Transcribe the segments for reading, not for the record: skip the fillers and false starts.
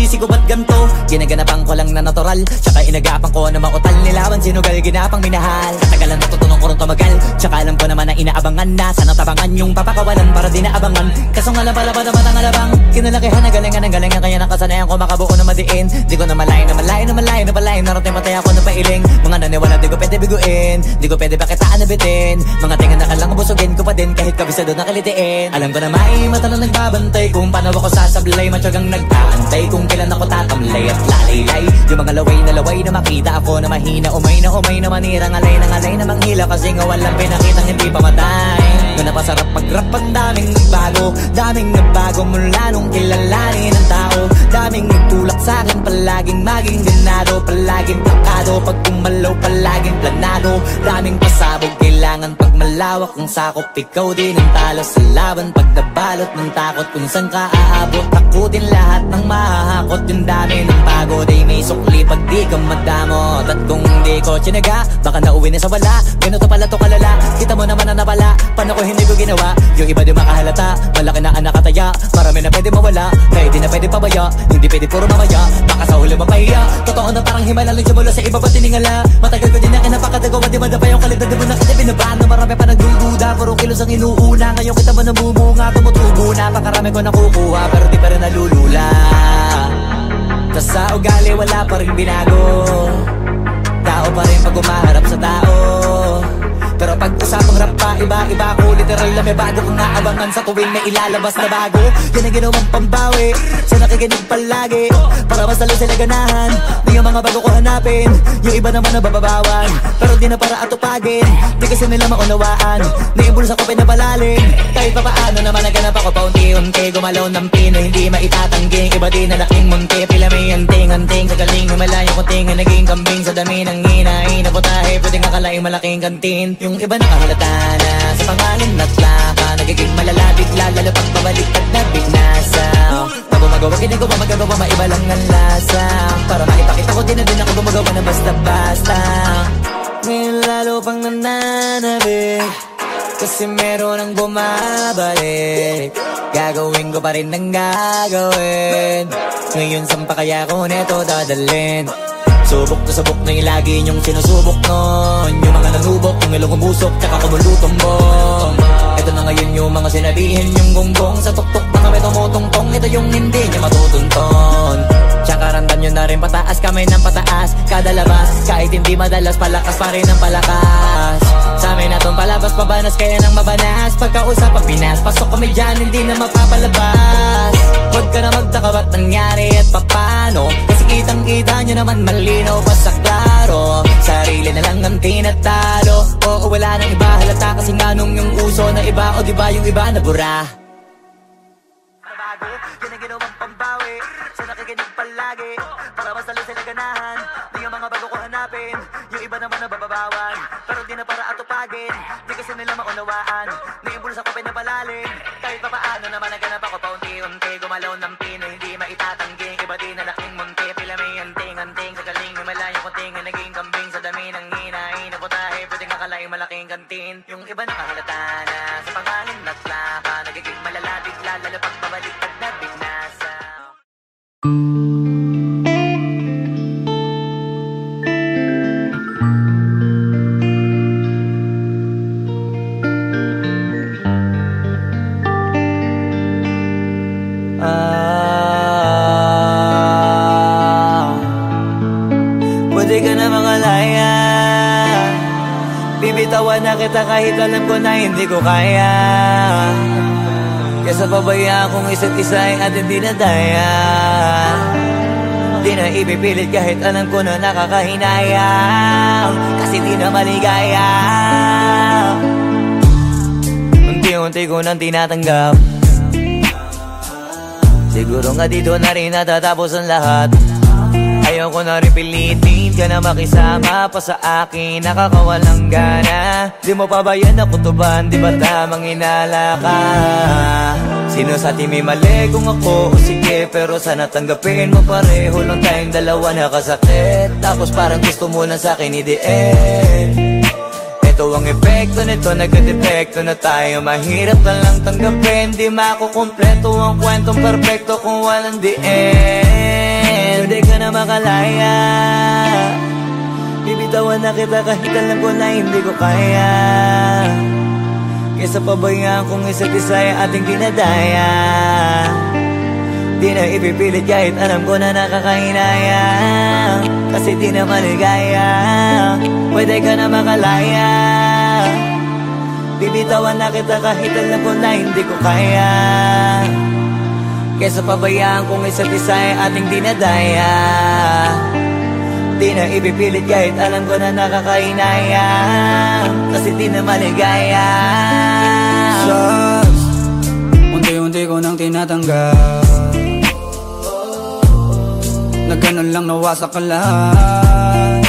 pagsisisi ko ba't ganto? Ginaganapan ko lang na natural, tsaka inagapan ko na mautal. Nilaban sinugal, ginapang minahal. Katagalan natutunan ko rin tumagal, tsaka alam ko naman na inaabangan na. Sana tabangan yung papakawalan para di naabangan. Kaso nga lang pala ba naman ang alabang kinalakihan na galingan ng galingan, kaya nakasanayan ko makabuo na madiin. Di ko na malayo na malayo na malayo na palayo. Narating matay ako na pailing. Mga naniwala di ko pwede biguin, di ko pwede bakitaan na bitin. Mga tingan na kalang busugin ko pa din kahit kabisado na kalitiin. Alam ko na may mata na nagbabantay kung paano ako sasablay. Matyagang nagtaantay kung kailan ako tatamlay at lalaylay. Yung mga laway na makita ako na mahina. Umay na manirang alay na manghila. Kasi nga walang pinakitang hindi pamatay. Kung napasarap mag-rap ang daming nagbago mula nung kilalanin ang tao. Daming nagtulak sa'kin, palaging maging ganado, palaging plakado. Pag kumalaw, palaging planado. Daming pasabog, kailangan pag malawak ang sakop. Ikaw din ang talo sa laban pag nabalot ng takot. Kung saan ka aabot, takutin lahat ng mahahakot. Yung dami ng pagod ay may sukli pag di ka madamot. At kung di ko tsinaga, baka nauwi na sa wala. Ganito pala to kalala, kita mo naman na napala. Paano ko hindi ko ginawa, yung iba di makahalata. Malaki na anak kataya, marami na pwede mawala. Kaya di na pwede pabaya, hindi pwede puro mamaya. Baka sa huli mapahiya, totoo na parang himala lang simula sa iba ba tiningala. Matagal ko din na kinapakadagawa, di madapa yung kalidad. Di mo na kita binabaan na marami pa nagdududa. Puro kilos ang inuuna, ngayon kita mo namumunga. Tumutubo na, pakarami ko nakukuha, pero di pa rin nalulula. Tas sa ugali wala pa rin binago, tao pa rin pag umaharap sa tao. Pero pag usapang rap pa, iba ko literal na may bago kong naabangan sa tuwing may ilalabas na bago. Yan ang ginawang pambawi sa nakikinig palagi, para mas lalo sila ganahan. Di yung mga bago ko hanapin, yung iba naman nabababawan. Pero di na para atupagin, di kasi nila maunawaan. Naimbulsa ko pinapalalim, kahit pa paano naman naganap ako paunti-unti. Gumalaw ng pino, hindi maitatanggi. Iba din na laking munti, pila may anting-anting. Sa galing malayo kunting naging kambing. Sa dami ng hinahin na putahe, pwedeng akalaing malaking kantin. Yung iba nakahalata na sa pangalan at plaka, nagiging malalapit lalo pag pabaliktad na binasa. Pag gumagawa, ginagawa, magagawa, maiba lang ang lasa. Para maipakita ko din na din ako gumagawa na basta-basta. Ngayon lalo pang nananabik, kasi meron ang bumabalik. Gagawin ko pa rin ang gagawin. Ngayon saan pa kaya ko neto dadalhin? Subok na yung lagi niyong sinusubok nun. Yung mga nanubok, yung ilong umusok, tsaka kumulutong bong. Ito na ngayon yung mga sinabihin yung gonggong. Sa tuktok na kami tumutungtong, ito yung hindi niya matutunton. Tsaka randan nyo na rin pataas, kamay ng pataas. Kada labas, kahit hindi madalas, palakas pa rin ang palakas. Sa amin na tong palabas, pabanas, kaya nang mabanas. Pagkausap ang Pinas, pasok kami dyan, hindi na mapapalabas. Huwag ka na magtaka ba't nangyari at papano, kasi kitang-kita nyo naman malinaw pa sa klaro. Sarili na lang ang tinatalo, oo wala nang iba halata. Kasi nga nung yung uso na iba, o diba yung iba na bura. Yan ang ginawang pambawi sa nakikinig palagi, para mas lalo sila ganahan. Di yung mga bago ko hanapin, yung iba naman nabababawan. Pero di na para atupagin, di kasi nila maunawaan. Naimbulsa ko pinapalalim, kahit pa paano naman naganap ako paunti-unti. Gumalaw ng pino, hindi maitatanggi. Iba din na laking munti, pila may anting-anting. Sa galing may malayo kunting naging kambing. Sa dami ng hinahin na putahe, pwedeng akalaing malaking kantin. Yung iba nakahalata na sa pangalan at plaka, nagiging malalapit lalo pag pabaliktad na binasa. Pwede ka na mangalaya, bibitawan na kita kahit alam ko na hindi ko kaya. Kesa pabayaan kong isa't isa ay atin di na daya. Di na ipipilit kahit alam ko na nakakahinayang, kasi di na maligaya. Unti-unti ko nang tinatanggap, siguro nga dito na rin natatapos ang lahat. Ayaw ko na rin pilitin ka na makisama pa sa akin, nakakawalang gana. Di mo pa ba yan nakutuban, di ba tamang inala ka? Sino sa atin may mali kung ako o sige, pero sana tanggapin mo pareho lang tayong dalawa nakasakit. Tapos parang gusto mo na sa akin i-end. Ito ang epekto nito, nagka-depekto na tayo. Mahirap na lang tanggapin, di makukumpleto ang kwentong perfecto kung walang the end. na makalaya. Bibitawan na kita kahit alam ko na hindi ko kaya. Kesa pabayaan kung isa't isa ay ating dinadaya. Di na ipipilit kahit alam ko na nakakahinaya. Kasi di na maligaya. Pwede ka na makalaya. Bibitawan na kita kahit alam ko na hindi ko kaya. Kesa pabayaan kung isa't isa ay ating dinadaya. Di na ipipilit kahit alam ko na nakakahinaya. Kasi di na maligaya. Shots, unti-unti ko nang tinatanggap. Na ganun lang nawasak ka lahat.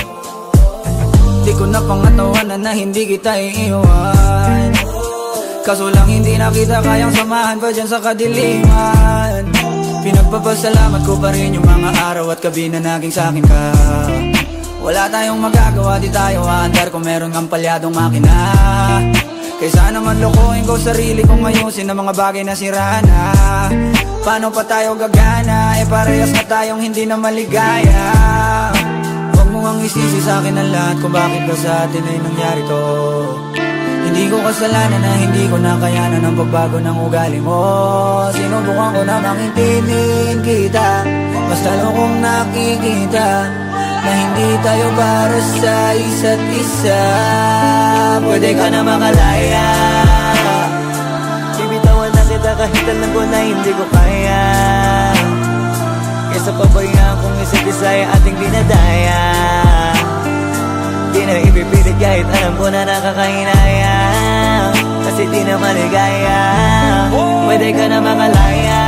Di ko na pangatawanan na hindi kita iiwan. Kaso lang hindi na kita kayang samahan pa dyan sa kadiliman. Pinagpapasalamat ko pa rin yung mga araw at gabi na naging sa'kin ka. Wala tayong magagawa, di tayo aandar kung meron kang palyadong makina. Kaysa naman lokohin ko sarili kong ayusin ang mga bagay na sira na. Paano pa tayo gagana, eh parehas na tayong hindi na maligaya. Huwag mo ang isisi sa'kin ang lahat kung bakit ba sa atin ay nangyari to. Hindi ko kasalanan na hindi ko nakayanan ang pagbago ng ugali mo. Sinubukan ko namang intindihin kita, mas lalo kong nakikita na hindi tayo para sa isa't isa. Pwede ka na makalaya. Bibitawan na kita kahit alam ko na hindi ko kaya. Kesa pabayaan kung isa't isa ay ating dinadaya. Di na ipipilit kahit alam ko na nakakahinaya. Kasi di na maligaya. Pwede ka na makalaya.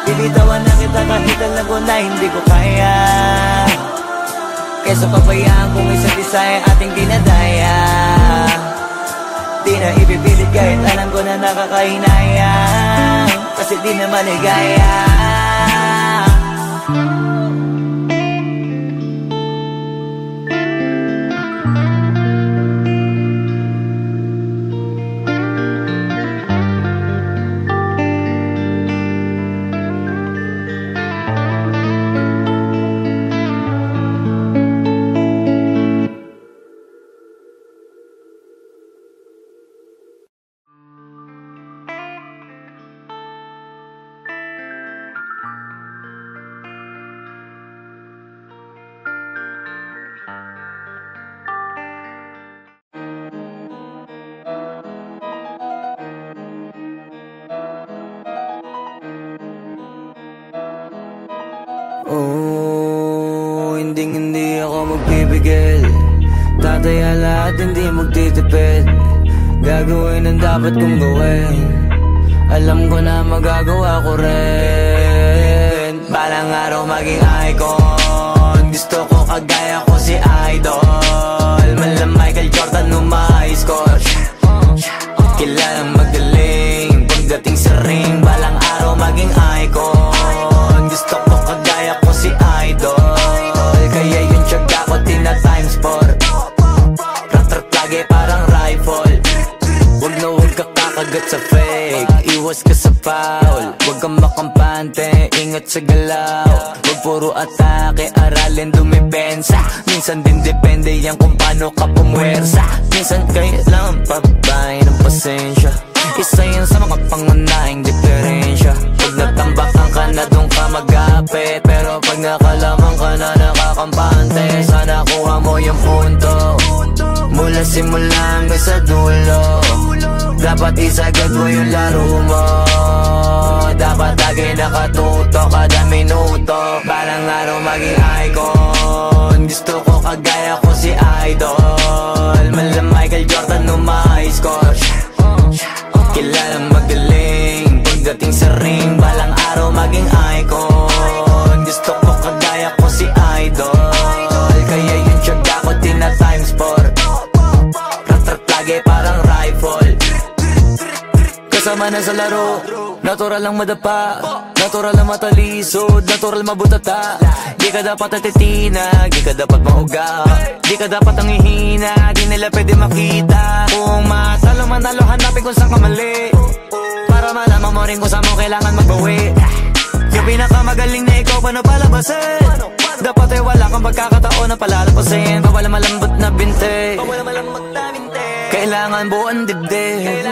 Bibitawan na kita kahit alam ko na hindi ko kaya. Kesa pabayaan kung isa't isa ay ating dinadaya. Di na ipipilit kahit alam ko na nakakahinaya. Kasi di na maligaya. Oh, hindi ako magpipigil. Tataya lahat, hindi magtitipid. Gagawin ang dapat kong gawin. Alam ko na magagawa ko rin. Balang araw maging icon. Gusto ko kagaya ko si Idol. Malam Michael Jordan score. Kilalang magaling pagdating sa ring. Balang araw maging icon. Gusto ko kagaya ko si Idol. Kaya yung tiyaga ko tina-times 4. Rat-rat lagi parang rifle. Huwag na huwag ka kakagat sa fake. Iwas ka sa foul. Huwag kang makampante, ingat sa galaw. Huwag puro atake, aralin dumipensa. Minsan din depende yan kung paano ka pumwersa. Minsan kailangan pabay ng pasensya. Isa yan sa mga pangunahing diferensya. Pag natambakan ka na doon ka magapit. Pero pag nakalaman ka na nakakampante, sana kuha mo yung punto. Mula simula hanggang sa dulo. Dapat isagad mo yung laro mo. Dapat lagi nakatuto kada minuto. Balang araw maging icon. Gusto ko kagaya ko si Idol. Malam Michael Jordan score. Kilalang magaling pagdating sa ring. Balang araw maging icon. Gusto ko kagaya ko si Idol. Kaya yung tiyaga ko tina-times 4. Rat-rat lagi parang rifle. Kasama na sa laro. Natural lang madapa. Natural lang matalisod. Natural mabutata. Di ka dapat atitina. Di ka dapat mauga. Di ka dapat ang ihina. Di nila pwede makita. Kung matalo manalo hanapin kung saan ka mali. Para malaman mo rin kung saan mo kailangan magbawi. Yung pinakamagaling na ikaw paano palabasin? Dapat ay wala kang pagkakataon na palalapasin. Bawal malambot na binte, kailangan buuan dibdib.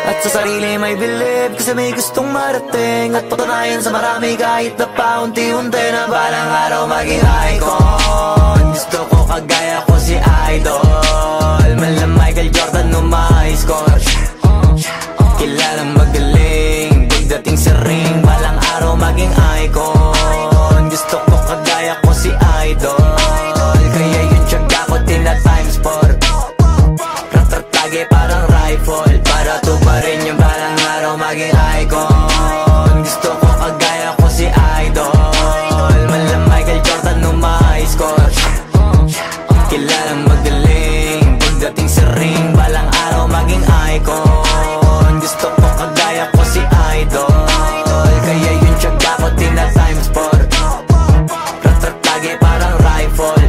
At sa sarili may believe, kasi may gustong marating. At patunayan sa marami kahit na paunti-unti na balang araw maging icon. Gusto ko kagaya ko si Idol, mala Michael Jordan no may score. Kilalang magaling, pagdating sa ring, balang araw maging icon. Gusto ko kagaya ko si Idol, kaya yung tiyaga ko tina times 4. Ratatage parang rifle, para tuparin yung balang araw maging icon. Gusto ko kagaya ko si Idol, mala Michael Jordan no may score. Kilalang magaling, pagdating sa ring, balang araw maging icon. Gusto ko kagaya ko si Idol, kaya yung tiyaga ko tina times 4. Ratatage parang rifle.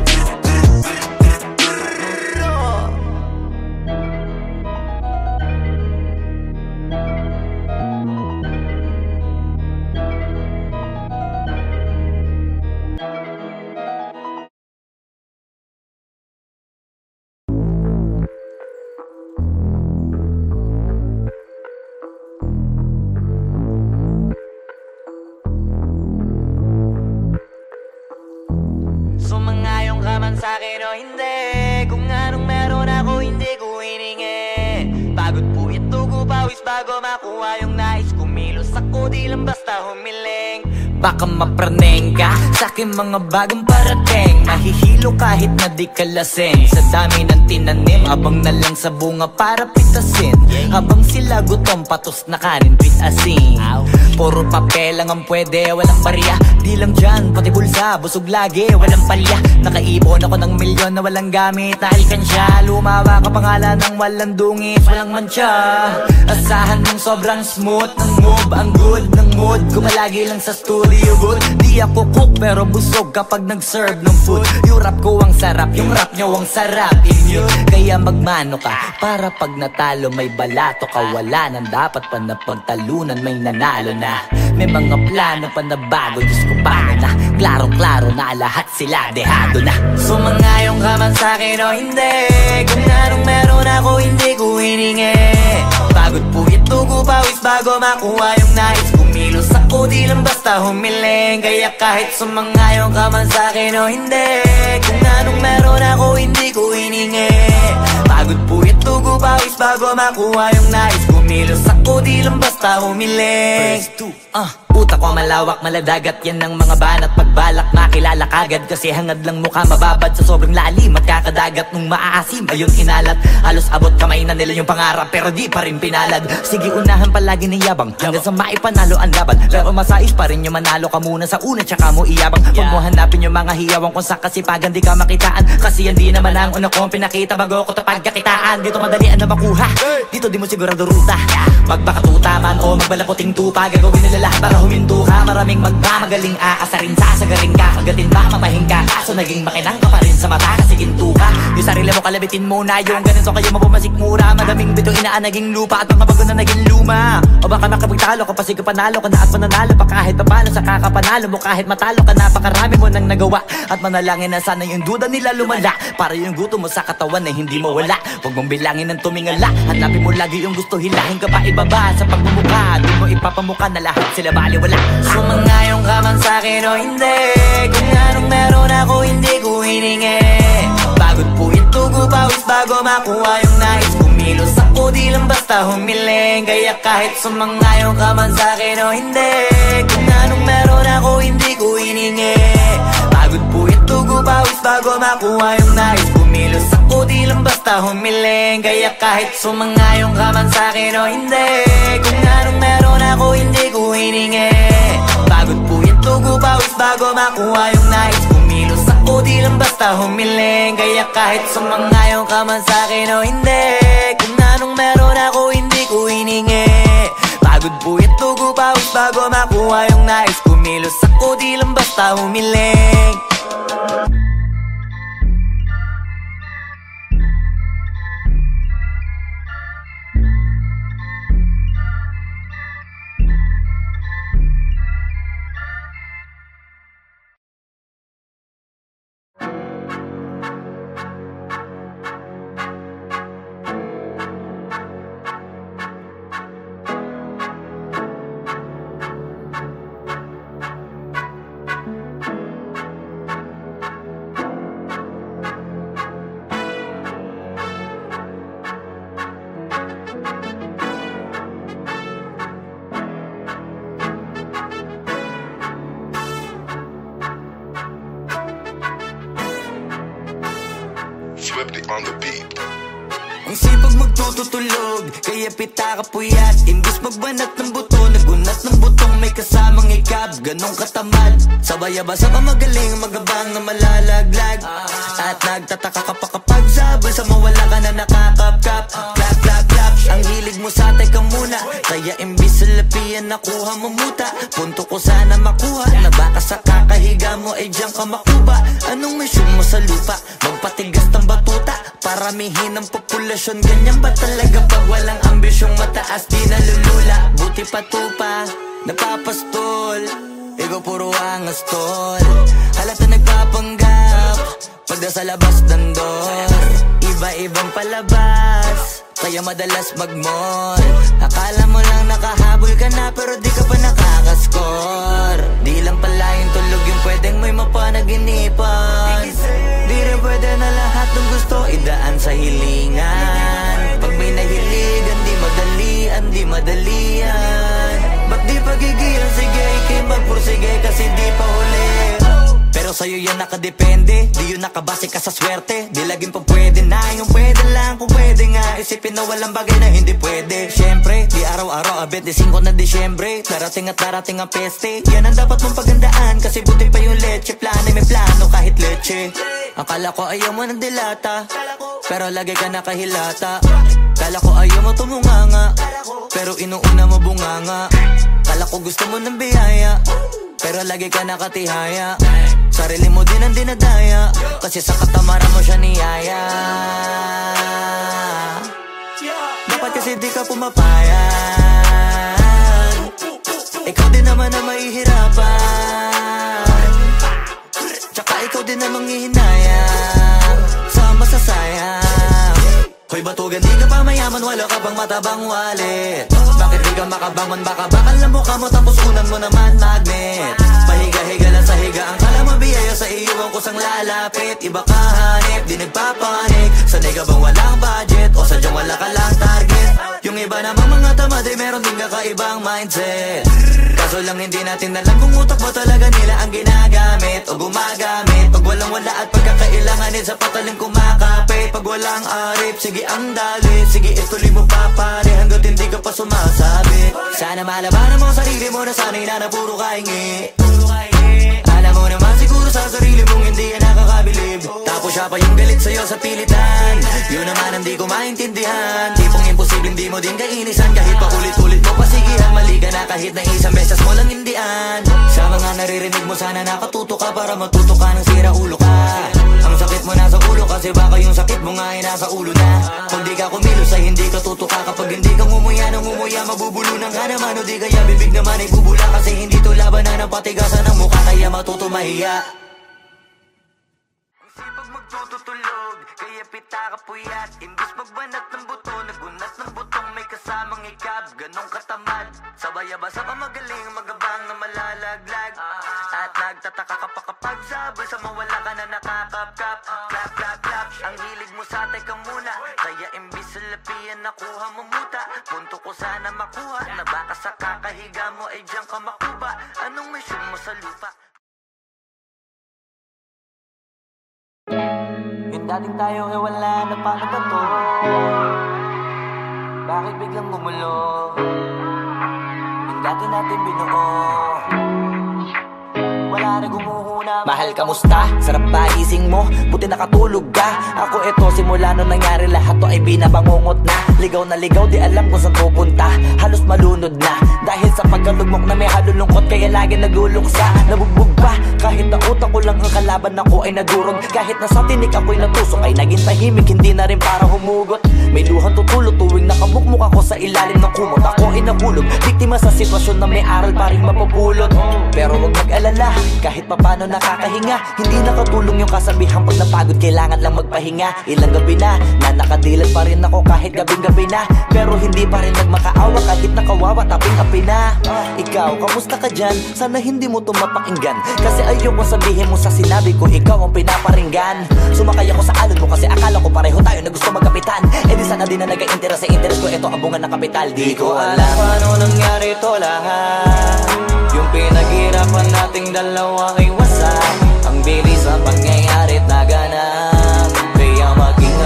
Sumangayong ka man sa'kin o hindi, kung anong meron ako hindi ko hiningi. Pagod po ito ko pawis bago makuha yung nais. Kumilos ako di lang basta humiling. Baka mapraneng ka sa'kin mga bagong parating. Mahihilo kahit na di ka lasing. Sa dami ng tinanim, abang na lang sa bunga para pitasin. Habang sila gutom, patos na kanin with asin. Puro papel lang ang pwede, walang barya. Di lang dyan, pati bulsa, busog lagi, walang palya. Nakaipon ako ng milyon na walang gamit na alkansya. Lumawa ka pangalan ng walang dungis, walang mancha. Asahan mong sobrang smooth ng move, ang good ng mood. Kumalagi lang sa studio booth. Di ako cook pero busog kapag nag-serve ng food. Yung rap ko ang sarap, yung rap nyo ang sarap. Immune, kaya magmano ka para pag natalo may balato ka. Wala nang dapat pa na pagtalunan, may nanalo na. May mga plano pa na bago, Diyos ko paano na. Klaro-klaro na lahat sila dehado na. Sumangayong ka man sa'kin o hindi, kung anong meron ako hindi ko hiningi. Pagod po ito ko pawis bago makuha yung nais. Kumilos ako di lang basta humiling. Kaya kahit sumangayong ka man sa'kin o hindi, kung anong meron ako hindi ko hiningi. Pagod po ito ko pawis bago makuha yung nais. Kumilos ako di lang basta humiling. Utak ko malawak, maladagat, yan ang mga banat. Pagbalak makilala kagad, kasi hangad lang mukha mababad sa sobrang lalim at kakadagat. Nung maaasim, ayun inalat. Halos abot kamay na nila yung pangarap, pero di pa rin pinalad. Sige unahan palagi ni yabang, hanggang sa maipanalo ang laban. Pero masais pa rin yung manalo ka muna sa una, tsaka mo iyabang. Huwag mo hanapin yung mga hiyawang kung sa kasipagan di ka makitaan. Kasi yan di naman ang una kong pinakita bago ko tapagkakitaan. Dito madalian na makuha, dito di mo sigurado ruta. Magbakatuta man o magbalakoting tupa, gagawin nila lahat para huminto ka. Maraming magmamagaling aasarin, sasagaring ka, kagatin ba mapahin ka. Kaso naging makinang ka pa rin sa mata kasi ginto ka. Yung sarili mo kalabitin muna, yung ganito kayo mapumasik mura. Madaming bito inaan naging lupa at mga bago na naging luma. O baka makapagtalo ka pa sige panalo ka na at mananalo pa kahit papano sa kakapanalo mo. Kahit matalo ka napakarami mo nang nagawa. At manalangin na sana yung duda nila lumala, para yung gutom mo sa katawan na hindi mawala. Huwag mong bilangin ng tumingala, hanapin mo lagi yung gusto, hilahin ka pa ibaba sa pagmumukha. Di mo ipapamuka na lahat sila baliwala. Sumangayong ka man sa'kin o hindi, kung anong meron ako hindi ko hiningi. Pagod po ito ko pawis bago makuha yung nais. Kumilos ako di lang basta humiling. Kaya kahit sumangayong ka man sa'kin o hindi, kung anong meron ako hindi ko hiningi. Pagod po ito ko pawis bago makuha yung nais. Kumilos ako di lang basta humiling. Kaya kahit sumangayong ka man sa'kin o hindi, kung anong meron ako hindi ko hiningi. Pagod po ito ko pawis bago makuha yung nais. Kumilos ako di lang basta humiling. Kaya kahit sumangayong ka man sa'kin o hindi, kung anong meron ako hindi ko hiningi. Pagod po ito ko pawis bago makuha yung nais. Kumilos ako di lang basta humiling. Flippy on the beat. Ang sipag magtututulog, kaya pita ka puyat. Imbis magbanat ng buto, nagunat ng butong may kasamang ikab. Ganong katamad, sabay-abasa ka magaling, magabang na malalaglag. At nagtataka ka pa kapag sabay sa mawala ka na nakakapkap. Clap, clap, clap, ang hilig mo sa atay ka muna. Kaya imbis sa lapian nakuha mo muta. Punto ko sana makuha, na baka sa kakahiga mo ay diyan ka makuba. Anong mission mo sa lupa? Magpatigas ng batuta, paramihin ang populasyon. Ganyan ba talaga pag walang ambisyong mataas? Di nalulula, buti patupa, napapastol. Ikaw puro angas tol, halata nagpapanggap pagda sa labas ng door. Iba-ibang palabas, kaya madalas mag-mall. Akala mo lang nakahabol ka na, pero di ka pa nakakascore. Di lang pala yung tulog yung pwedeng may mapanaginipan. Di rin pwede na lahat ng gusto idaan sa hilingan. Pag may nahiligan, di madalian, di madalian. Ba't di pagigil? Sige, ikay magpursige kasi di pa huli. Pero sa'yo yan nakadepende, di yun nakabase ka sa swerte. Di laging pa pwede na, yung pwede lang kung pwede nga. Isipin na walang bagay na hindi pwede. Siyempre, di araw-araw, 25 na Disyembre. Darating at darating ang peste, yan ang dapat mong pagandaan. Kasi buti pa yung leche, plano may plano kahit leche. Akala ko ayaw mo ng dilata, pero lagi ka nakahilata. Kala ko ayaw mo tumunganga, pero inuuna mo bunganga. Kala ko gusto mo ng biyaya, pero lagi ka nakatihaya. Sarili mo din ang dinadaya, kasi sa katamaran mo siya niyaya. Dapat kasi di ka pumapayan, ikaw din naman ang mahihirapan. Tsaka ikaw din ang manghihinayang sa masasayang. Hoy batugan, di ka pa mayaman, wala ka bang matabang wallet? Bakit di ka makabangon, baka bakal na mukha mo tapos unan mo naman magnet. Pahiga-higa lang sa higa, ang kala mabiyaya sa iyo ang kusang lalapit. Iba ka hanip, di nagpapanik. Sanay ka bang walang budget o sadyang wala ka lang target? Yung iba namang mga tamad ay meron din kakaibang mindset. Kaso lang hindi natin alam kung utak mo talaga nila ang ginagamit o gumagamit. Pag walang wala at pagkakailanganin sa pataling kumakapit. Pag walang arip, sige ang dali, sige ituloy mo pa pare hanggat hindi ka pa sumasabi. Sana malabanan mo sarili mo na sanay na puro kahingi. Alam mo naman siguro sa sarili mong hindi yan nakakabilib. Tapos siya pa yung galit sa'yo sa pilitan. Yun naman ang di ko maintindihan. Tipong imposible hindi mo din kainisan. Kahit pa ulit-ulit mo pasigihan, mali ka na kahit na isang beses mo lang hindian. Sa mga naririnig mo sana nakatuto ka para matuto ka ng sira ulo ka. Ang sakit mo nasa ulo kasi baka yung sakit mo nga ay nasa ulo na. Kung di ka kumilos ay hindi ka tutuka. Kapag hindi ka ngumuya ng ngumuya, mabubulunan ka naman. O di kaya bibig naman ay bubula kasi hindi to labanan ng patigasan ng mukha. Kaya matuto mahiya. Ang sipag magtutulog, kaya pita ka puyat. Imbis magbanat ng buto, nagunat ng butong may kasamang ikab. Ganong katamad, sabay-abasa ka magaling, magabang na malalaglag. At nagtataka ka pa kapag sabay sa mawala ka na nakakapkap. Clap, clap, clap, ang hilig mo sa atay ka muna. Kaya imbis sa lapian nakuha mo muta. Punto ko sana makuha, na baka sa kakahiga mo ay diyan ka makuba. Anong mission mo sa lupa? Yung dating tayo ay wala na, paano ba to? Bakit biglang gumulo? Yung dati natin binuo, wala na gumuhuna. Mahal, kamusta? Sarap ba gising mo? Buti nakatulog ka. Ako eto, simula nung nangyari lahat to ay binabangungot na. Ligaw na ligaw, di alam kung saan pupunta. Halos malunod na dahil sa pagkalugmok na may halulungkot. Kaya lagi nagluluksa, nabugbog pa. Kahit na utak ko lang ang kalaban ako ay nagurog. Kahit na sa tinik ako'y natusok ay naging tahimik, hindi na rin para humugot. May luhang tutulog tuwing nakamukmuk ako sa ilalim ng kumot. Ako ay nahulog, biktima sa sitwasyon na may aral pa rin mapupulot. Pero huwag mag-alala, kahit papano nakakahinga. Hindi nakatulong yung kasabihan, pag napagod kailangan lang magpahinga. Ilang gabi na nakadilat pa rin ako kahit gabing-gabi na. Pero hindi pa rin nagmakaawa kahit nakawawa taping-api na. Ikaw, kamusta ka dyan? Sana hindi mo to mapakinggan, kasi ayoko sabihin mo sa sinabi ko ikaw ang pinaparinggan. Sumakay ako sa alon mo kasi akala ko pareho tayo na gusto magkapitan. Eh di sana din na nag-interest sa interest ko, ito ang bunga ng kapital. Di ko alam paano nangyari to lahat. Yung pinaghirapan nating dalawa ay wasak. Ang bilis ang pangyayari't naganap, kaya maging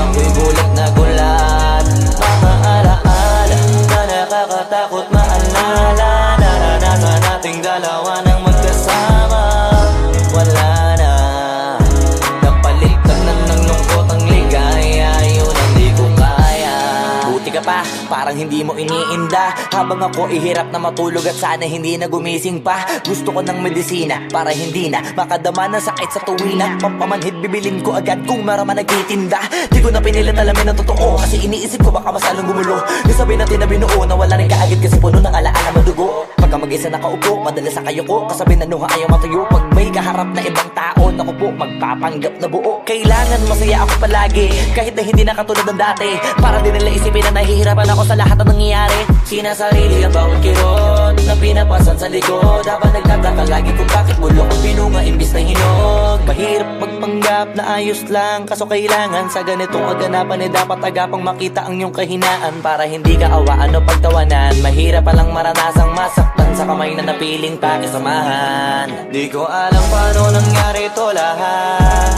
parang hindi mo iniinda. Habang ako ihirap na matulog at sana hindi na gumising pa. Gusto ko ng medisina para hindi na makadama ng sakit sa tuwina. Pampamanhid bibilin ko agad kung marama nagtitinda. Di ko na pinilit alamin ang totoo kasi iniisip ko baka masalong gumulo. Nasabi natin na binuo na wala rin kaagad kasi puno ng alaala madugo. Pagka mag-isa nakaupo, madalas sa kayo ko kasabi na nuha ayaw matuyo. Pag may kaharap na ibang tao, naku po, magpapanggap na buo. Kailangan masaya ako palagi kahit na hindi na katulad ng dati. Para din nila isipin na nahihirapan ako sa lahat ng nangyayari. Sinasarili ang bawat kirot na pinapasan sa likod. Habang nagtataka lagi kung bakit bulok ang pinunga imbis na hinog. Mahirap magpanggap na ayos lang, kaso kailangan sa ganitong aganapan dapat agapang makita ang iyong kahinaan. Para hindi ka awaan o pagtawanan. Mahirap palang maranasang masaktan sa kamay na napiling pakisamahan. Di ko alam paano nangyari ito lahat.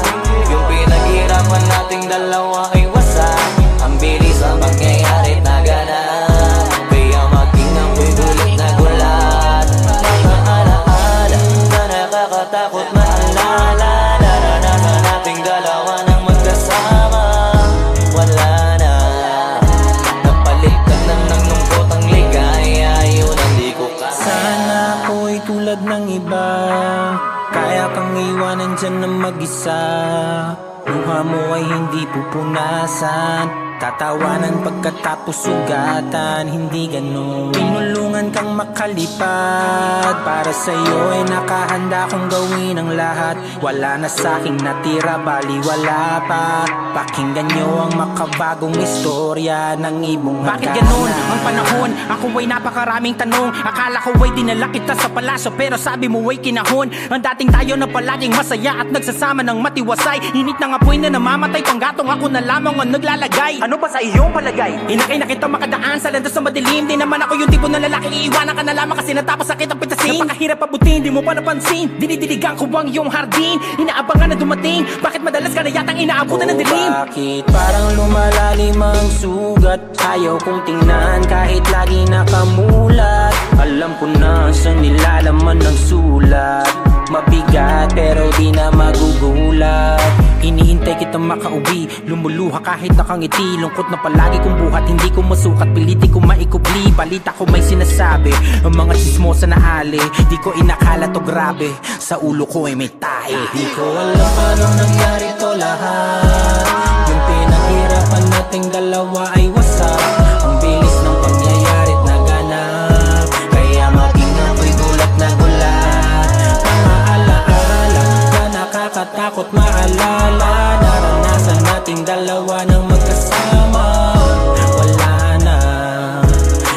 Yung pinaghirapan nating dalawa ay wasak. Ang bilis ang pangyayari na ganap. Kaya maging ako'y gulat na gulat. Mga alaala na nakakatakot maalala. Naranasan nating dalawa ng magkasama. Wala na, napalitan na ng lungkot ang ligaya. Yun ang di ko kaya. Sana ako'y tulad ng iba, kaya kang iwanan dyan na mag-isa. Luha mo ay hindi pupunasan, tatawanan pagkatapos sugatan. Hindi ganun, tinulungan kang makalipad. Para sa'yo ay nakahanda kong gawin ang lahat. Wala na sa'king natira, bali wala pa. Pakinggan nyo ang makabagong istorya ng ibong hagana. Bakit ganun ang panahon? Ako ay napakaraming tanong. Akala ko ay dinala kita sa palasyo, pero sabi mo ay kinahon. Ang dating tayo na palaging masaya at nagsasama ng matiwasay. Init ng apoy na namamatay, panggatong ako na lamang ang naglalagay. Ano ba sa iyong palagay? Inakay na kita makadaan sa landas na madilim. Di naman ako yung tipo ng lalaking iiwanan ka na lamang kasi natapos sakit ang pitasin. Napakahirap abutin, di mo pa napansin. Dinidiligan ko ang iyong hardin. Inaabangan na dumating. Bakit madalas ka na yatang inaabutan ng dilim? Bakit parang lumalalim ang sugat? Ayaw kong tingnan kahit lagi nakamulat. Alam ko na sa nilalaman ng sulat. Mabigat pero di na magugulat. Inihintay kitang makauwi, lumuluha kahit nakangiti. Lungkot na palagi kong buhat, hindi ko masukat. Piliti ko maikubli, balita ko may sinasabi. Ang mga chismosa na ali, di ko inakala to grabe. Sa ulo ko ay may tahi. Di ko alam paano nangyari to lahat. Yung pinaghirapan nating dalawa ay wasak. Ang bilis ng pangyayari't naganap. Kaya maging ako'y gulat na gulat. Mga alaala na nakakatakot maalala. Naranasan nating dalawa ng magkasama. Wala na,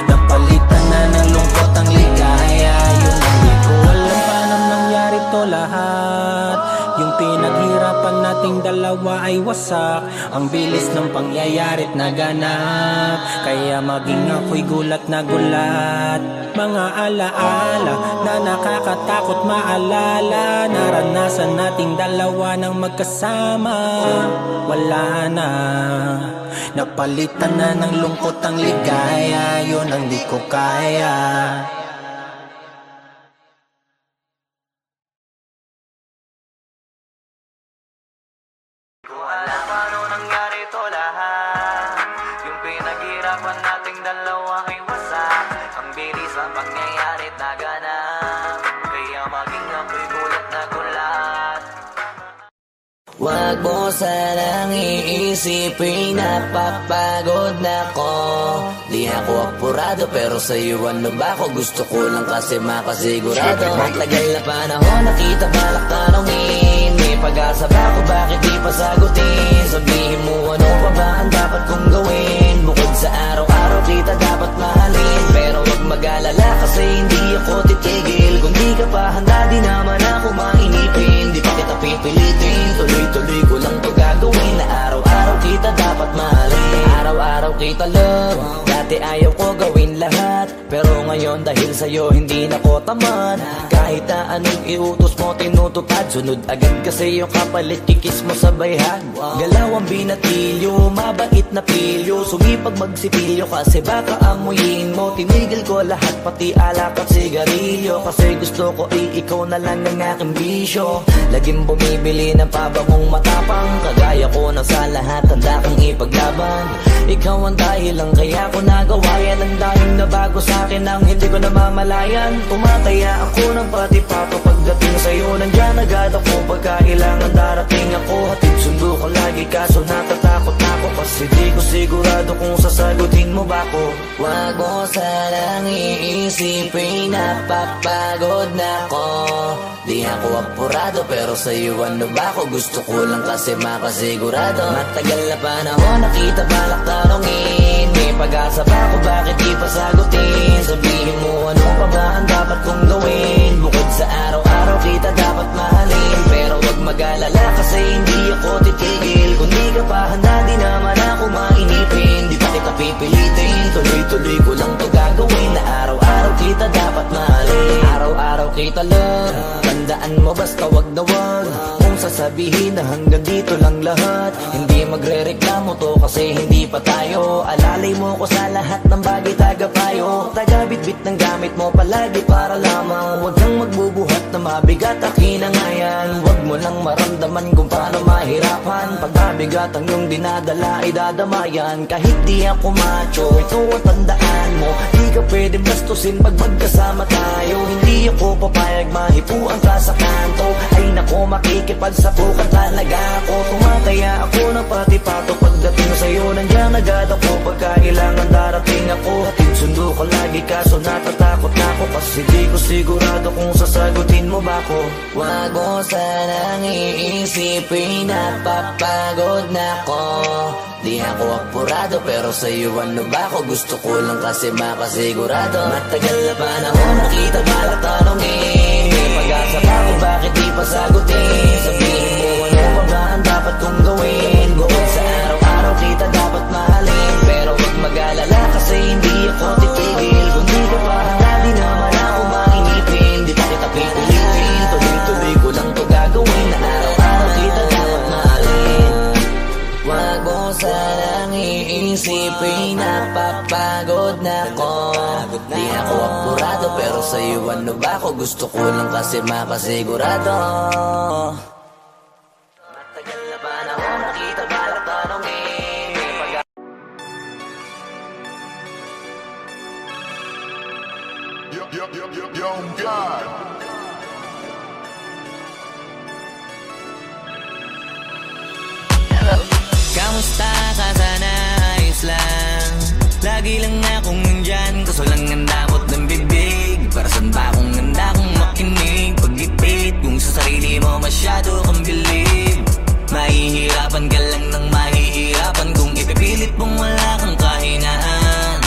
napalitan na ng lungkot ang ligaya. Yun ang di ko alam paano nangyari to lahat. Yung pinaghirapan nating dalawa ay wasak. Ang bilis ng pangyayari't naganap. Kaya maging ako'y gulat na gulat. Mga alaala na nakakatakot maalala. Naranasan nating dalawa ng magkasama. Wala na, napalitan na ng lungkot ang ligaya. Yun ang di ko kaya. Alam paano nangyari to lahat. Yung pinaghirapan nating dalawa ay wasak. Ang bilis ang pangyayari't naganap. Kaya maging ako'y gulat na gulat. Wag mo sanang iisipin napapagod na ko. Di ako apurado pero sa'yo ano ba ako? Gusto ko lang kasi makasigurado. Matagal na panahon nakita balak tanongin. May pag-asa ba ako bakit di pa sagutin? Sabihin mo ano pa ba ang dapat kong gawin? Bukod sa araw-araw kita dapat mahalin. Pero wag mag-alala kasi hindi ako titigil. Kung di ka pa handa di naman ako mainipin. Di pa kita pipilitin, tuloy-tuloy ko lang to gagawin. Na araw-araw kita dapat mahalin. Araw-araw kita love. Dati ayaw ko gawin lahat, pero ngayon dahil sa'yo hindi na ko tamad. Kahit Kahit na anong iutos mo tinutupad, sunod agad kasi yung kapalit kikis mo sa bayhan. Galaw ang binatilyo, mabait na pilyo, sumipag magsipilyo kasi baka amuyin mo. Tinigil ko lahat pati alak at sigarilyo, kasi gusto ko ikaw na lang ang aking bisyo. Laging bumibili ng pabangong matapang, kagaya ko na sa lahat handa kang ipaglaban. Ikaw ang dahilan kaya ko nagawa yan, ang daming nabago sa akin ang hindi ko namamalayan. Tumataya ako ng pati-pato pagdating sa'yo, nandiyan agad ako pagka kailangan darating ako. Hatid sundo ko lagi kaso natatakot ako, kasi di ko sigurado kung sasagutin mo ba ko. Wag mo sanang iisipin napapagod na ako. Di ako apurado pero sa'yo ano ba ako, gusto ko lang kasi makasigurado. Matagal na panahon nakita balak tanongin, may pag-asa ba ako, bakit di pa sagutin? Sabihin mo ano pa ba ang dapat kong gawin? Bukod sa araw-araw kita dapat mahalin, pero wag mag-alala kasi hindi ako titigil. Kung di ka pa handa di naman ako mainipin, di pa kita pipilitin, tuloy-tuloy ko lang to gagawin. Na araw-araw kita dapat mahalin, araw-araw kita love. Tandaan mo basta wag na wag kung sasabihin na hanggang dito lang lahat. Hindi magre-reklamo to kasi hindi pa tayo. Alalay mo ko sa lahat ng bagay, tagapayo. Tagabitbit ng gamit mo palagi para lamang wag kang magbubuhat na mabigat, akin ang ayan. Wag mo lang maramdaman kung paano mahirapan, pag mabigat ang iyong dinadala ay dadamayan. Kahit di ako macho, ito ang tandaan mo, di ka pwede bastusin pag magkasama tayo. Hindi ako papayag mahipuan ka sa kanto, ay nako makikipagsapukan talaga ako. Tumataya ako ng pati-pato pagdating sa'yo, nandiyan agad ako pagka kailangan darating ako. Hatid sundo ko lagi kaso natatakot na ako, kasi di ko sigurado kung sasagutin mo ba ko. Wag mo sanang iisipin napapagod na ako. Di ako apurado pero sa'yo ano ba ako, gusto ko lang kasi makasigurado. Matagal na panahon nakita balak tanongin, may pag-asa ba ako, bakit di pa sagutin? Sabihin mo ano pa ba ang dapat kong gawin? Bukod sa araw-araw kita dapat mahalin, pero wag mag-alala kasi hindi ako titigil. Kung di ka pa handa di naman ako mainipin, di pa kita pipilitin, tuloy-tuloy ko lang to gagawin. Na araw-araw kita dapat mahalin. Wag mo sanang iisipin napapagod na ako. Di ako apurado pero sa'yo ano ba ako, gusto ko lang kasi makasigurado. Matagal na panahon nakita balak tanongin, Yo, God. Kamusta ka sana, ayos lang? Lagi lang akong nandyan, kaso lang ang damot ng bibig. Para saan ba akong handa kong makinig? Pag-ipit kung sa sarili mo masyado kang bilib. Mahihirapan ka lang ng mahihirapan kung ipipilit mong wala kang kahinaan.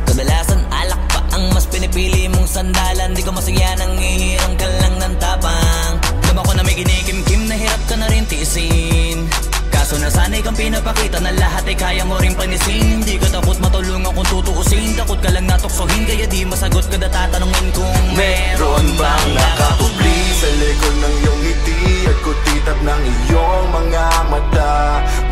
Kadalasan alak pa ang mas pinipili mong sandalan. Di ko masaya nang ihirang ka lang ng tapang. Dama ko na may kinikimkim na hirap ka na rin tiisin, kaso nasanay kang pinapakita na lahat ay kaya mo rin panisin. Hindi ka takot matulungan kung tutuusin, takot ka lang natuksohin, kaya di masagot kada tatanungin kung meron bang nakapubli sa likod ng iyong ngiti at kutitap ng iyong mga mata.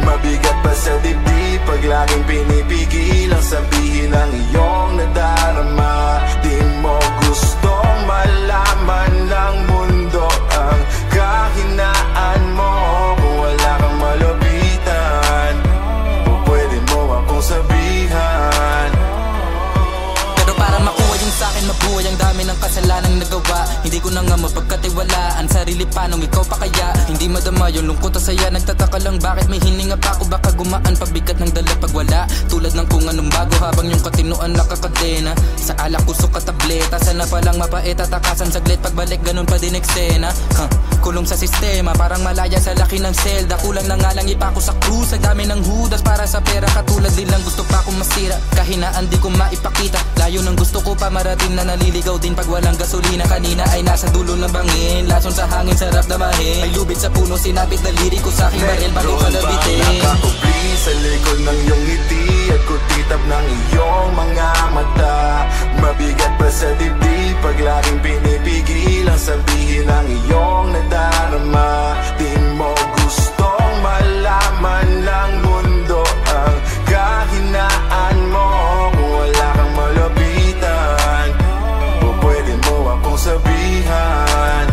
Mabigat pa sa dibdib pag laging pinipigil ang sabihin ng iyong nadarama. Di mo gustong malaman ng mundo ang kahinaan mo. Kung wala kang malapitan, o pwede mo akong sabihan. Pero para makuha yung sa'kin mabuhay, ang dami ng kasalanang nagawa. Hindi ko na nga mapagkatiwalaan sarili pa nung ikaw pa kaya. Hindi madama yung lungkot at saya, nagtataka lang bakit may hininga pa ako. Baka gumaan pabigat ng dala pag wala, tulad ng kung anong bago habang yung katinuan nakakadena. Sa alak kusok at tableta, sana palang mapait at takasan saglit, pagbalik ganun pa din eksena. Kulong sa sistema, parang malaya sa laki ng selda. Kulang na nga lang ipako sa krus, sa dami ng hudas para sa pera. Katulad din lang gusto pa akong masira, kahinaan di ko maipakita. Layo ng gusto ko pa marating na naliligaw din pag walang gasolina. Kanina ay nasa dulo ng bangin, lason sa hangin sarap damahin. May lubid sa puno, sinapit na liri ko sa aking baril bago ka nabitin. Nakakubli sa likod ng iyong ngiti at kutitap ng iyong mga mata. Mabigat pa sa dibdib pag laging pinipigil ang sabihin sabihin ang iyong nadarama. Di mo gustong malaman ng mundo ang kahinaan mo. Kung wala kang malapitan, o pwede mo akong sabihan.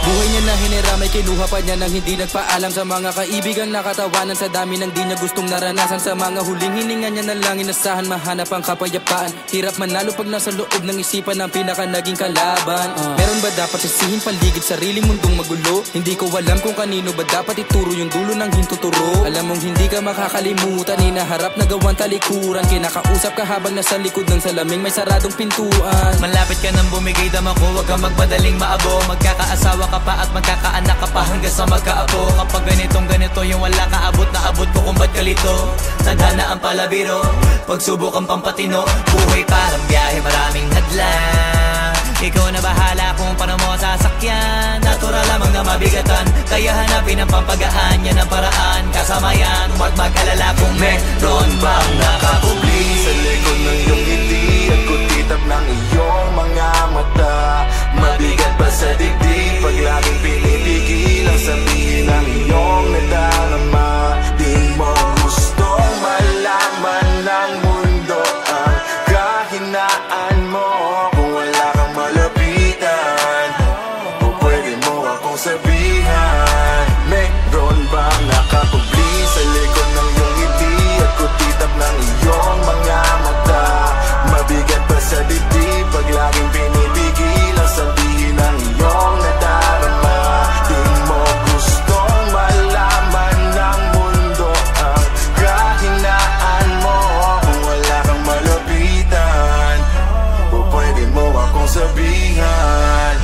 Buhay niya na hiniramay, kinuha pa niya nang hindi nagpaalam sa mga kaibigang nakatawanan. Sa dami ng di niya gustong naranasan, sa mga huling hininga niya na lang inasahan mahanap ang kapayapaan. Hirap manalo pag nasa loob ng isipan ng pinaka naging kalaban. Meron ba dapat sisihin paligid sariling mundong magulo? Hindi ko alam kung kanino ba dapat ituro yung dulo ng hintuturo. Alam mong hindi ka makakalimutan, hinaharap na gawang talikuran. Kinakausap ka habang nasa likod ng salaming may saradong pintuan. Malapit ka nang bumigay dama ko, huwag kang magmadaling maabo. Magkakaasawa ka pa at magkakaanak ka pa hanggang sa magkaapo. Kapag ganito yung wala ka abot na abot ko kung ba't kalito. Tadhana ang palabiro, pagsubok ang pampatino. Buhay parang biyahe, maraming hadlang. Ikaw na bahala kung paano mo sasakyan. Natural lamang na mabigatan, kaya hanapin ang pampagaan. Yan ang paraan, kasama yan. Huwag mag-alala kung meron bang nakapubli Sa likod ng iyong ngiti at kutitap ng iyong mga mata. Mabigat pa sa dibdib pag laging pinipigil ang sabihin ng iyong nadarama. Di mo gustong malaman ng mundo ang kahinaan mo. Kung wala kang malapitan, o pwede mo akong sabihan. Meron bang nakapubli sa likod ng iyong ngiti at kutitap ng iyong mga mata? Mabigat pa sa dibdib pag laging pinipigil ang sabihin ng iyong nadarama. Di mo gustong malaman ng mundo ang kahinaan mo. Kung wala kang malapitan, o pwede mo akong sabihan.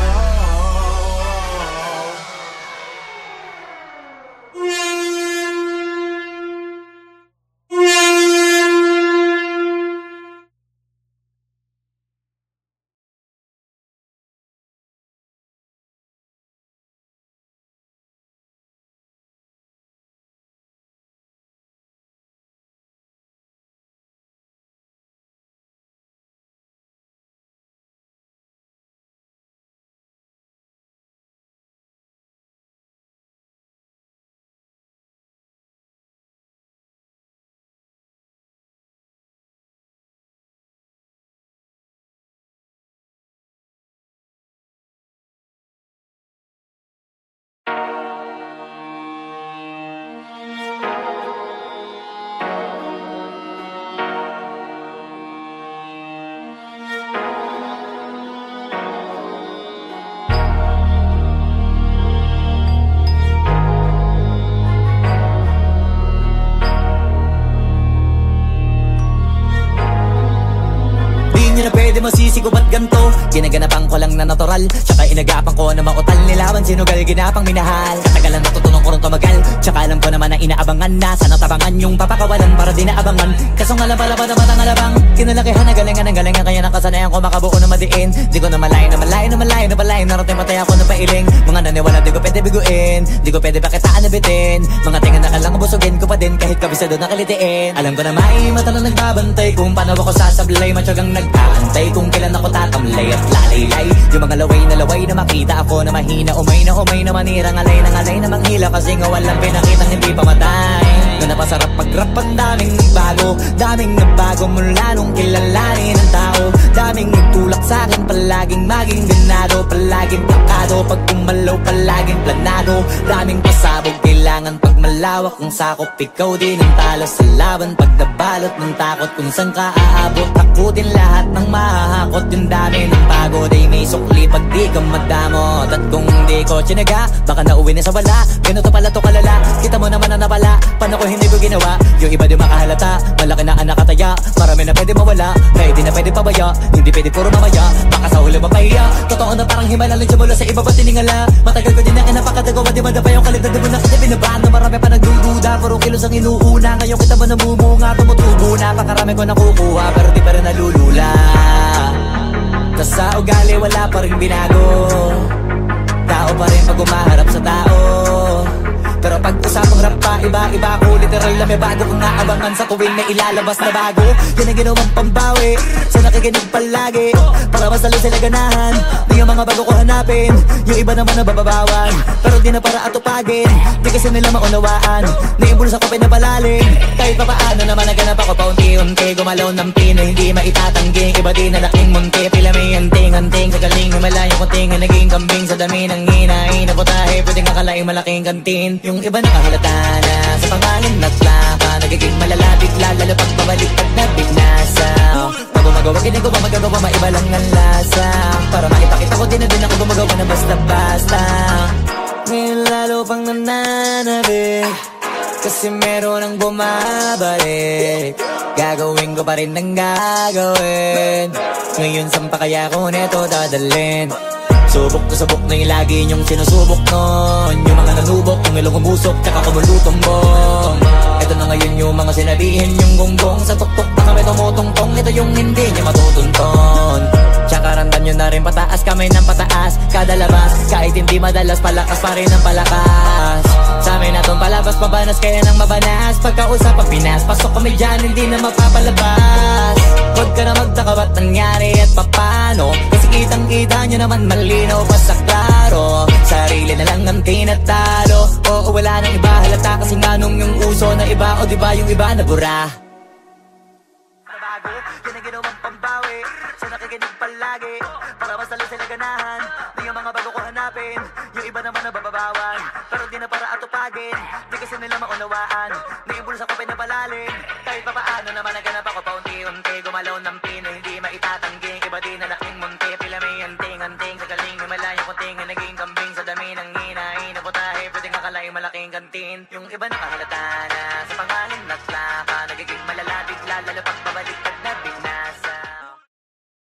Pwede masisigo ba't ganto? Ginaganapan ko lang na natural, tsaka inagapan ko na mautal. Nilawan sinugal, ginapang minahal. Katagalan natutunan ko rin tumagal, tsaka alam ko naman na inaabangan na. Sana tabangan yung papakawalan para di naabangan. Kaso nga lang pala ba naman ang alabang kinalakihan na galingan ng galingan, kaya nakasanayan ko makabuo na madiin. Di ko na malayo na malayo na malayo na malayo. Narating matay ako na pailing. Mga naniwala di ko pwede biguin, di ko pwede pakitaan na bitin. Mga tingan na kalang busugin ko pa din kahit kabisado na kalitiin. Alam ko na may mata na nagbabantay kung paano ako sasablay. Matyagang nag-aantay kung kailan ako tatamlay at lalaylay. Yung mga laway na makita ako na mahina, umay na manira. Ngalay na manghila kasi nga walang pinakitang hindi pamatay. Na napasarap mag-rap ang daming nagbago mula nung kilalanin ang tao. Daming nagtulak sa'kin, palaging maging ganado, palaging plakado. Pag kumalaw, palaging planado. Daming pasabog, kailangan pag malawak ang sakop. Ikaw din ang talo sa laban, pag nabalot ng takot. Kung saan ka aabot, takutin lahat ng mahahakot. Yung dami ng pagod ay may sukli pag di ka madamot. At kung di ko tsinaga, baka nauwi na sa wala. Ganito pala to kalala, kita mo naman na napala. Paano ko hindi ko ginawa? Yung iba di makahalata, malaki na anak kataya. Marami na pwede mawala, kaya di na pwede pabaya. Hindi pwede puro mamaya, baka sa huli mapahiya. Totoo na parang himala lang siya mula sa iba ba tiningala. Matagal ko din na kinapakatagawa, di madapa yung kalidad. Di mo na kita binabaan na marami pa nagdududa. Puro kilos ang inuuna, ngayon kita ba namumunga? Tumutubo na, pakarami ko nakukuha, pero di pa rin nalulula. Tas sa ugali wala pa rin binago, tao pa rin pag umaharap sa tao. Pero pag usapang rap pa, iba-iba ako. Literal na may bago kong naabangan sa tuwing may ilalabas na bago. Yan ang ginawang pambawi sa nakikinig palagi, para mas lalo sila ganahan na yung mga bago ko hanapin. Yung iba naman nababawan, pero di na para atupagin. Di kasi nila maunawaan na yung bulsa ko pinapalalim. Kahit pa paano naman naganap ako paunti-unti, gumalaw ng pino, hindi maitatangging. Iba din na laking munti, pila may anting-anting. Sa galing humalayo kunting ang naging kambing. Sa dami ng hinahin na putahe, pwedeng akalaing malaking kantin. Yung iba nakahalata na sa pangalan na plaka, nagiging malala bigla, lalo pag pabalik pag nabignasa. Pag gumagawa, hindi ko ba magagawa, maiba lang ang lasa. Para maipakita ko din na din ako gumagawa na basta-basta. Ngayon lalo pang nananabik, kasi meron ang bumabalik. Gagawin ko pa rin ang gagawin. Ngayon saan pa kaya ko neto dadalhin? Subok na subok na yung lagi niyong sinusubok nun. Yung mga nanubok, yung ilong umusok, tsaka kumulutong bong. Ito na ngayon yung mga sinabihin yung gonggong. Sa tuktok na kami tumutungtong, ito yung hindi niya matutunton. Tsaka ramdam nyo na rin pataas kamay ng pataas. Kada labas, kahit hindi madalas, palakas pa rin ang palakas. Sa amin na tong palabas, pabanas kaya nang mabanas. Pagkausap ang Pinas, pasok kami dyan, hindi na mapapalabas. Huwag ka na magtaka ba't nangyari at papano, kasi kitang-kita nyo naman malinaw pa sa klaro. Sarili na lang ang tinatalo. Oo, wala nang iba halata, kasi nga nung yung uso na iba, o diba yung iba nabura. Nabago, yan ang ginawang pambawi sa nakikinig palagi, para mas lalo sila ganahan na yung mga bago ko hanapin. Yung iba naman nababawan, pero di na para atupagin. Di kasi nila maunawaan na yung bulsa ko pinapalalim. Kahit pa paano naman naganap ako paunti-unti, gumalaw ng pino, hindi maitatangging. Iba din na laking munti, pila may anting-anting. Sa galing humalayo kunting ang naging kambing. Sa dami ng hinahin na putahe, pwedeng akalaing malaking kantin. Yung iba nakahalata na